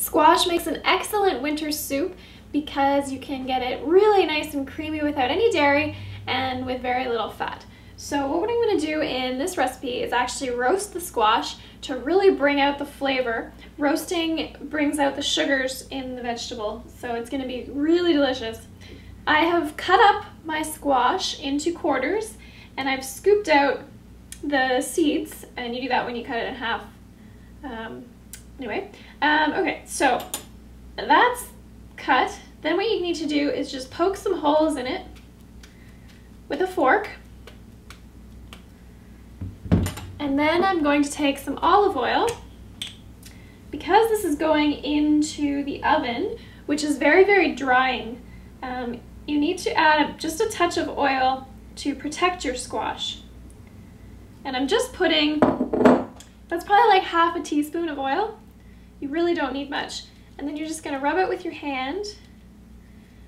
Squash makes an excellent winter soup because you can get it really nice and creamy without any dairy and with very little fat. So what I'm going to do in this recipe is actually roast the squash to really bring out the flavor. Roasting brings out the sugars in the vegetable, so it's going to be really delicious. I have cut up my squash into quarters and I've scooped out the seeds, and you do that when you cut it in half. Okay, so that's cut. Then what you need to do is just poke some holes in it with a fork. And then I'm going to take some olive oil. Because this is going into the oven, which is very, very drying, you need to add just a touch of oil to protect your squash. And I'm just putting, that's probably like half a teaspoon of oil. You really don't need much. And then you're just gonna rub it with your hand.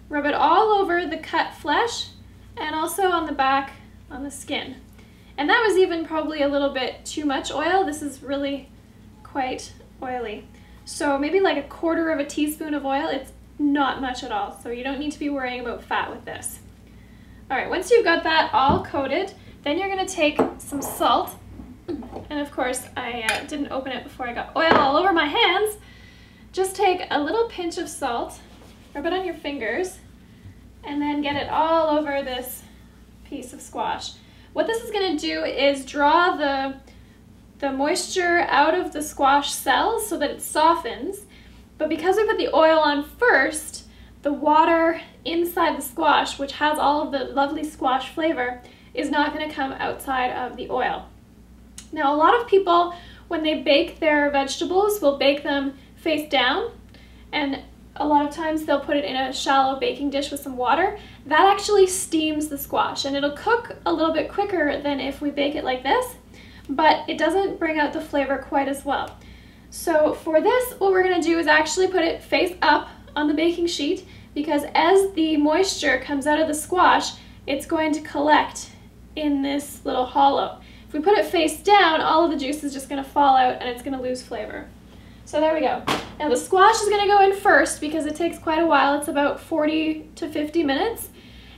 Rub it all over the cut flesh and also on the back, on the skin. And that was even probably a little bit too much oil. This is really quite oily. So maybe like a quarter of a teaspoon of oil. It's not much at all. So you don't need to be worrying about fat with this. All right, once you've got that all coated, then you're gonna take some salt. And of course, I didn't open it before I got oil all over my hands. Just take a little pinch of salt, rub it on your fingers, and then get it all over this piece of squash. What this is going to do is draw the moisture out of the squash cells so that it softens. But because we put the oil on first, the water inside the squash, which has all of the lovely squash flavor, is not going to come outside of the oil. Now, a lot of people, when they bake their vegetables, will bake them face down, and a lot of times they'll put it in a shallow baking dish with some water. That actually steams the squash, and it'll cook a little bit quicker than if we bake it like this, but it doesn't bring out the flavor quite as well. So for this, what we're going to do is actually put it face up on the baking sheet, because as the moisture comes out of the squash, it's going to collect in this little hollow. If we put it face down, all of the juice is just going to fall out and it's going to lose flavor. So there we go. Now the squash is going to go in first because it takes quite a while. It's about 40 to 50 minutes.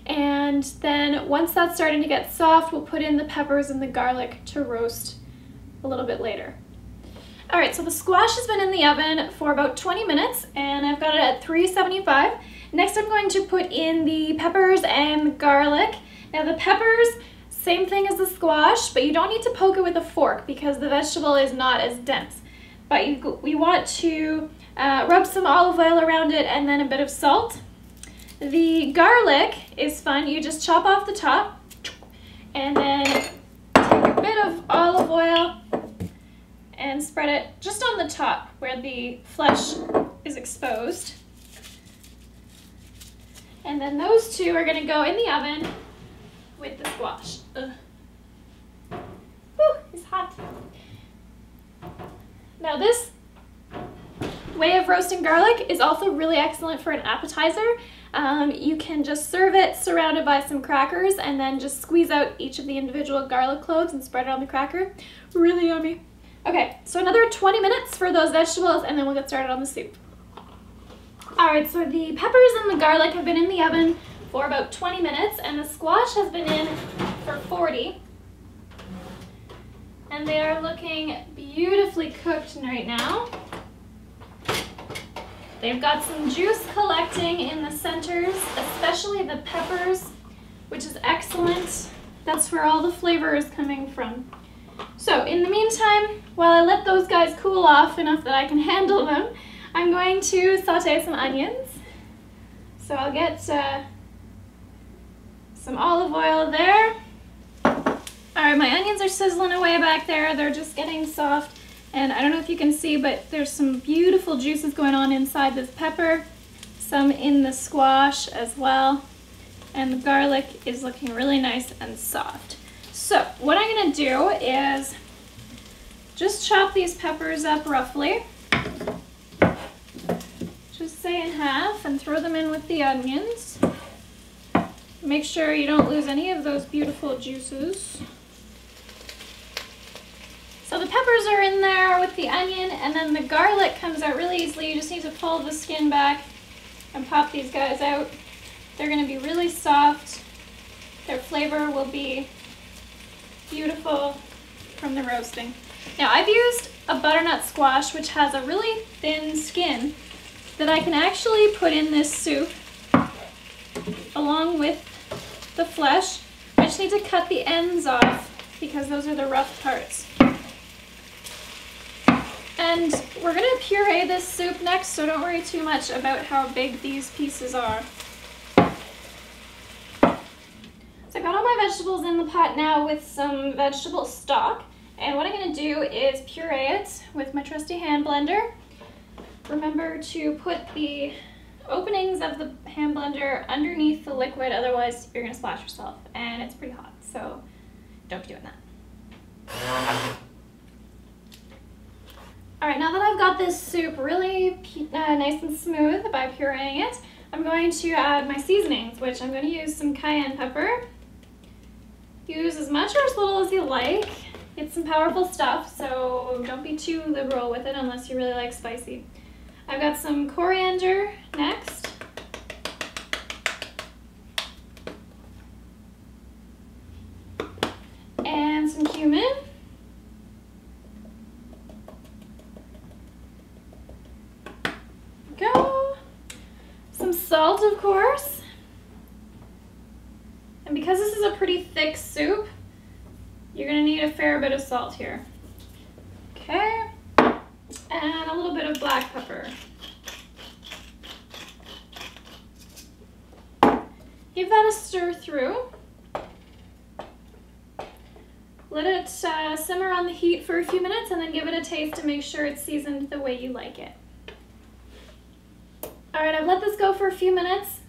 And then once that's starting to get soft, we'll put in the peppers and the garlic to roast a little bit later. All right, so the squash has been in the oven for about 20 minutes and I've got it at 375. Next I'm going to put in the peppers and the garlic. Now the peppers, same thing as the squash, but you don't need to poke it with a fork because the vegetable is not as dense. But we want to rub some olive oil around it and then a bit of salt. The garlic is fun. You just chop off the top and then take a bit of olive oil and spread it just on the top where the flesh is exposed. And then those two are going to go in the oven with the squash. Ugh. Whew, it's hot. Now this way of roasting garlic is also really excellent for an appetizer. You can just serve it surrounded by some crackers and then just squeeze out each of the individual garlic cloves and spread it on the cracker. Really yummy. Okay, so another 20 minutes for those vegetables and then we'll get started on the soup. Alright, so the peppers and the garlic have been in the oven for about 20 minutes and the squash has been in for 40. And they are looking beautifully cooked right now. They've got some juice collecting in the centers, especially the peppers, which is excellent. That's where all the flavor is coming from. So in the meantime, while I let those guys cool off enough that I can handle them, I'm going to saute some onions. So I'll get some olive oil there. Alright, my onions are sizzling away back there. They're just getting soft. And I don't know if you can see, but there's some beautiful juices going on inside this pepper. Some in the squash as well. And the garlic is looking really nice and soft. So what I'm going to do is just chop these peppers up roughly. Just say in half and throw them in with the onions. Make sure you don't lose any of those beautiful juices. So the peppers are in there more with the onion, and then the garlic comes out really easily. You just need to pull the skin back and pop these guys out. They're going to be really soft. Their flavor will be beautiful from the roasting. Now I've used a butternut squash, which has a really thin skin that I can actually put in this soup along with the flesh. I just need to cut the ends off because those are the rough parts. And we're going to puree this soup next, so don't worry too much about how big these pieces are. So I got all my vegetables in the pot now with some vegetable stock, and what I'm going to do is puree it with my trusty hand blender. Remember to put the openings of the hand blender underneath the liquid, otherwise you're going to splash yourself, and it's pretty hot, so don't be doing that. Alright, now that I've got this soup really nice and smooth by pureeing it, I'm going to add my seasonings, which I'm going to use some cayenne pepper. Use as much or as little as you like. It's some powerful stuff, so don't be too liberal with it unless you really like spicy. I've got some coriander next. And some cumin. Go. Some salt, of course. And because this is a pretty thick soup, you're going to need a fair bit of salt here. Okay. And a little bit of black pepper. Give that a stir through. Let it simmer on the heat for a few minutes and then give it a taste to make sure it's seasoned the way you like it. Alright, I've let this go for a few minutes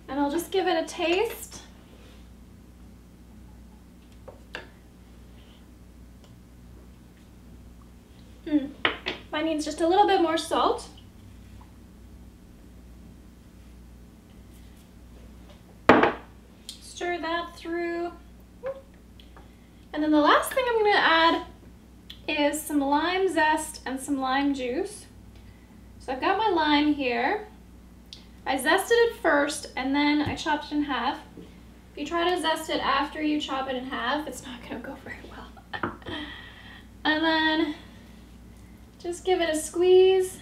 and I'll just give it a taste. Mine needs just a little bit more salt. Stir that through. And then the last thing I'm going to add is some lime zest and some lime juice. So I've got my lime here. I zested it first and then I chopped it in half. If you try to zest it after you chop it in half, it's not going to go very well. And then just give it a squeeze.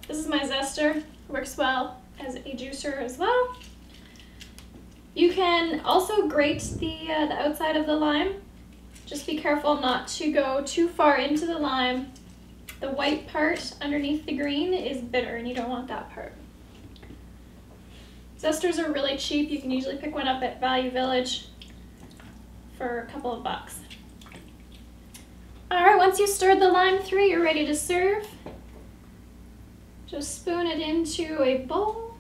This is my zester. Works well as a juicer as well. You can also grate the outside of the lime. Just be careful not to go too far into the lime. The white part underneath the green is bitter and you don't want that part. Zesters are really cheap. You can usually pick one up at Value Village for a couple of bucks. Alright, once you stirred the lime through, you're ready to serve. Just spoon it into a bowl.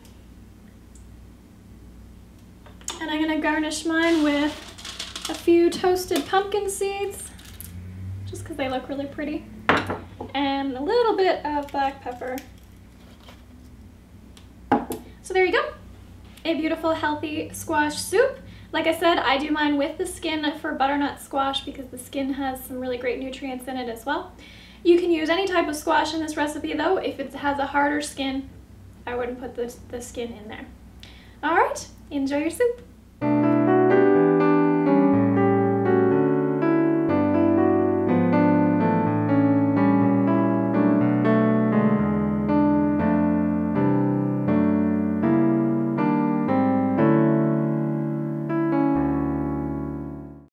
And I'm going to garnish mine with a few toasted pumpkin seeds, just because they look really pretty, and a little bit of black pepper. So there you go, a beautiful healthy squash soup. Like I said, I do mine with the skin for butternut squash because the skin has some really great nutrients in it as well. You can use any type of squash in this recipe though. If it has a harder skin, I wouldn't put the skin in there. Alright, enjoy your soup.